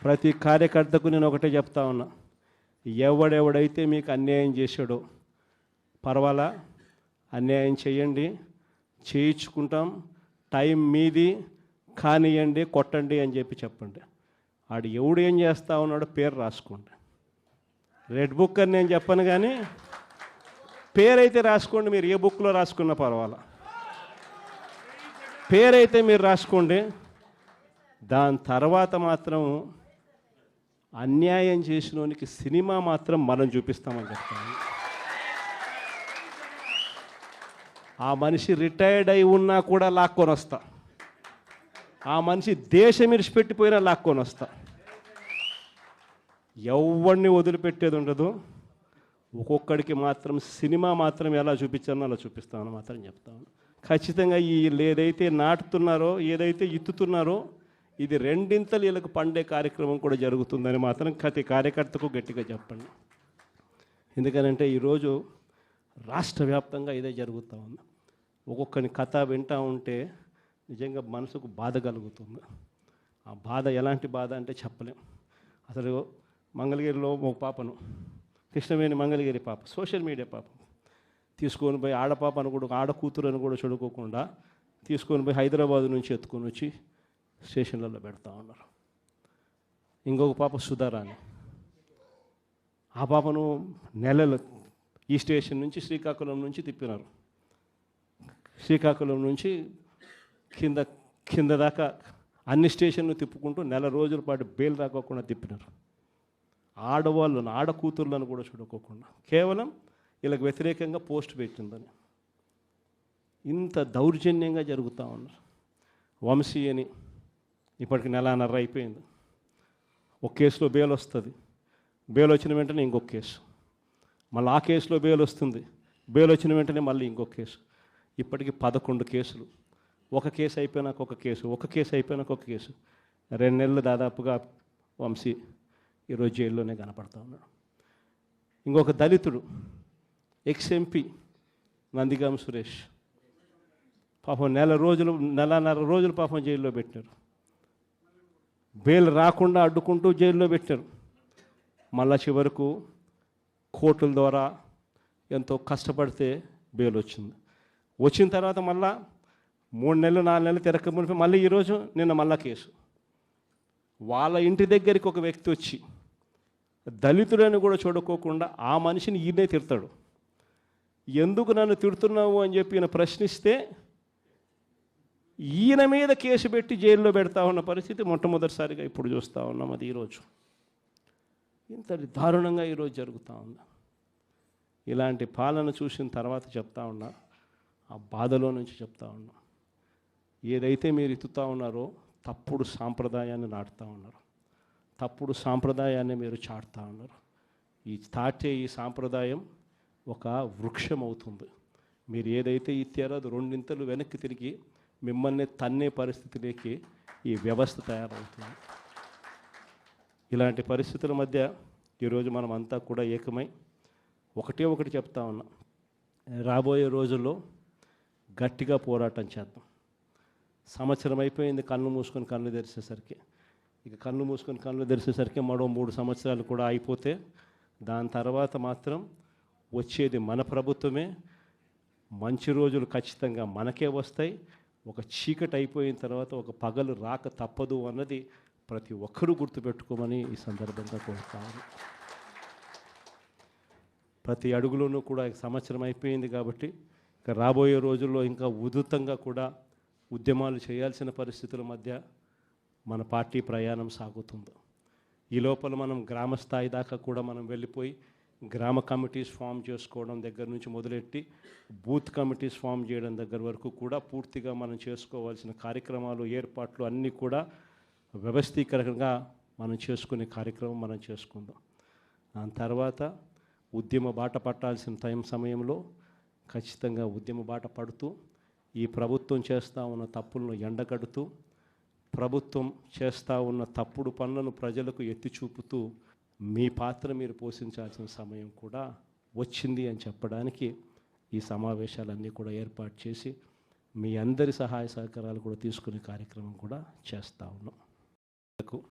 ప్రతి కార్యకర్తకు నేను ఒకటే చెప్తా ఉన్నా, ఎవడెవడైతే మీకు అన్యాయం చేశాడో పర్వాలా, అన్యాయం చేయండి, చేయించుకుంటాం, టైం మీది, కానియండి, కొట్టండి అని చెప్పండి. ఆడు ఎవడు ఏం చేస్తా ఉన్నాడో పేరు రాసుకోండి. రెడ్ బుక్ అని నేను చెప్పను, కానీ పేరైతే రాసుకోండి. మీరు ఏ బుక్లో రాసుకున్నా పర్వాలా, పేరైతే మీరు రాసుకోండి. దాని తర్వాత మాత్రం అన్యాయం చేసినోనికి సినిమా మాత్రం మనం చూపిస్తామని చెప్తాను. ఆ మనిషి రిటైర్డ్ అయి ఉన్నా కూడా లాక్కొని వస్తా, ఆ మనిషి దేశం విడిచిపెట్టిపోయినా లాక్కొని వస్తా. ఎవరిని వదిలిపెట్టేది ఉండదు. ఒక్కొక్కడికి మాత్రం సినిమా మాత్రం ఎలా చూపించానో అలా చూపిస్తామని మాత్రం చెప్తాను. ఖచ్చితంగా వీళ్ళు ఏదైతే నాటుతున్నారో, ఏదైతే ఇత్తుతున్నారో, ఇది రెండింతలు వీళ్ళకు పండే కార్యక్రమం కూడా జరుగుతుందని మాత్రం ప్రతి కార్యకర్తకు గట్టిగా చెప్పండి. ఎందుకనంటే ఈరోజు రాష్ట్ర వ్యాప్తంగా ఇదే జరుగుతూ ఉంది. ఒక్కొక్కని కథ వింటూ ఉంటే నిజంగా మనసుకు బాధ కలుగుతుంది. ఆ బాధ ఎలాంటి బాధ అంటే చెప్పలేం. అసలు మంగళగిరిలో ఒక పాపను, కృష్ణవేణి మంగళగిరి పాప, సోషల్ మీడియా పాప తీసుకొని పోయి, ఆడపాపను కూడా, ఆడ కూతురని కూడా చూడుకోకుండా తీసుకొని పోయి హైదరాబాద్ నుంచి ఎత్తుకొని వచ్చి స్టేషన్లలో పెడతా ఉన్నారు. ఇంకొక పాప సుధారాణి, ఆ పాపను నెలలు ఈ స్టేషన్ నుంచి శ్రీకాకుళం నుంచి తిప్పినారు. శ్రీకాకుళం నుంచి కింద దాకా అన్ని స్టేషన్లు తిప్పుకుంటూ నెల రోజుల పాటు బెయిల్ రాకోకుండా తిప్పినారు. ఆడవాళ్ళను, ఆడ కూతుర్లను కూడా చూడుకోకుండా కేవలం వీళ్ళకి వ్యతిరేకంగా పోస్ట్ పెట్టిందని ఇంత దౌర్జన్యంగా జరుగుతూ ఉన్నారు. వంశీ అని ఇప్పటికి నెలన్నర అయిపోయింది. ఒక కేసులో బెయిల్ వస్తుంది, బెయిల్ వచ్చిన వెంటనే ఇంకొక కేసు, మళ్ళీ ఆ కేసులో బెయిల్ వస్తుంది, బెయిల్ వచ్చిన వెంటనే మళ్ళీ ఇంకొక కేసు. ఇప్పటికి 11 కేసులు. ఒక కేసు అయిపోయినాక ఒక కేసు, ఒక కేసు అయిపోయినాక ఒక కేసు. 2 నెలలు దాదాపుగా వంశీ ఈరోజు జైల్లోనే కనపడతా ఉన్నాడు. ఇంకొక దళితుడు ఎక్స్ఎంపీ నందిగామ సురేష్ పాపం నెలన్నర రోజులు పాపం జైల్లో పెట్టారు. బెయిల్ రాకుండా అడ్డుకుంటూ జైల్లో పెట్టారు. మళ్ళా చివరకు కోర్టుల ద్వారా ఎంతో కష్టపడితే బెయిల్ వచ్చింది. వచ్చిన తర్వాత మళ్ళా 3 నెలలు 4 నెలలు తిరగకపోతే మళ్ళీ ఈరోజు నిన్న మళ్ళా కేసు. వాళ్ళ ఇంటి దగ్గరికి ఒక వ్యక్తి వచ్చి దళితుడని కూడా చూడుకోకుండా ఆ మనిషిని ఈయనే తిడతాడు. ఎందుకు నన్ను తిడుతున్నావు అని చెప్పి ఈయన ప్రశ్నిస్తే ఈయన మీద కేసు పెట్టి జైల్లో పెడతా ఉన్న పరిస్థితి మొట్టమొదటిసారిగా ఇప్పుడు చూస్తూ ఉన్నాం. అది ఈరోజు ఇంత దారుణంగా ఈరోజు జరుగుతూ ఉంది. ఇలాంటి పాలన చూసిన తర్వాత చెప్తా ఉన్నా, ఆ బాధలో నుంచి చెప్తా ఉన్నా, ఏదైతే మీరు ఎత్తుతూ ఉన్నారో తప్పుడు సాంప్రదాయాన్ని నాటుతూ ఉన్నారు, తప్పుడు సాంప్రదాయాన్ని మీరు చాటుతూ ఉన్నారు. ఈ సాంప్రదాయం ఒక వృక్షం అవుతుంది. మీరు ఏదైతే ఇచ్చారో అది 2 ఇంతలు వెనక్కి తిరిగి మిమ్మల్ని తన్నే పరిస్థితిలోకి ఈ వ్యవస్థ తయారవుతుంది. ఇలాంటి పరిస్థితుల మధ్య ఈరోజు మనం అంతా కూడా ఏకమై ఒకటి చెప్తా ఉన్నాం, రాబోయే రోజుల్లో గట్టిగా పోరాటం చేద్దాం. సంవత్సరం అయిపోయింది కళ్ళు మూసుకొని కళ్ళు తెరిచేసరికి. ఇక కళ్ళు మూసుకొని కళ్ళు తెరిచేసరికి మరో 3 సంవత్సరాలు కూడా అయిపోతే దాని తర్వాత మాత్రం వచ్చేది మన ప్రభుత్వమే. మంచి రోజులు ఖచ్చితంగా మనకే వస్తాయి. ఒక చీకటి అయిపోయిన తర్వాత ఒక పగలు రాక తప్పదు అన్నది ప్రతి ఒక్కరూ గుర్తుపెట్టుకోమని ఈ సందర్భంగా కోరుతాను. ప్రతి అడుగులోనూ కూడా సంవత్సరం అయిపోయింది కాబట్టి ఇక రాబోయే రోజుల్లో ఇంకా ఉధృతంగా కూడా ఉద్యమాలు చేయాల్సిన పరిస్థితుల మధ్య మన పార్టీ ప్రయాణం సాగుతుంది. ఈ లోపల మనం గ్రామ స్థాయి దాకా కూడా మనం వెళ్ళిపోయి గ్రామ కమిటీస్ ఫామ్ చేసుకోవడం దగ్గర నుంచి మొదలెట్టి బూత్ కమిటీస్ ఫామ్ చేయడం దగ్గర వరకు కూడా పూర్తిగా మనం చేసుకోవాల్సిన కార్యక్రమాలు, ఏర్పాట్లు అన్నీ కూడా వ్యవస్థీకరణగా మనం చేసుకునే కార్యక్రమం మనం చేసుకుందాం. దాని తర్వాత ఉద్యమ బాట పట్టాల్సిన సమయంలో ఖచ్చితంగా ఉద్యమ బాట పడుతూ ఈ ప్రభుత్వం చేస్తూ ఉన్న తప్పులను ఎండగడుతూ, ప్రభుత్వం చేస్తూ ఉన్న తప్పుడు పనులను ప్రజలకు ఎత్తి చూపుతూ మీ పాత్ర మీరు పోషించాల్సిన సమయం కూడా వచ్చింది అని చెప్పడానికి ఈ సమావేశాలన్నీ కూడా ఏర్పాటు చేసి మీ అందరి సహాయ సహకారాలు కూడా తీసుకునే కార్యక్రమం కూడా చేస్తూ ఉన్నాం.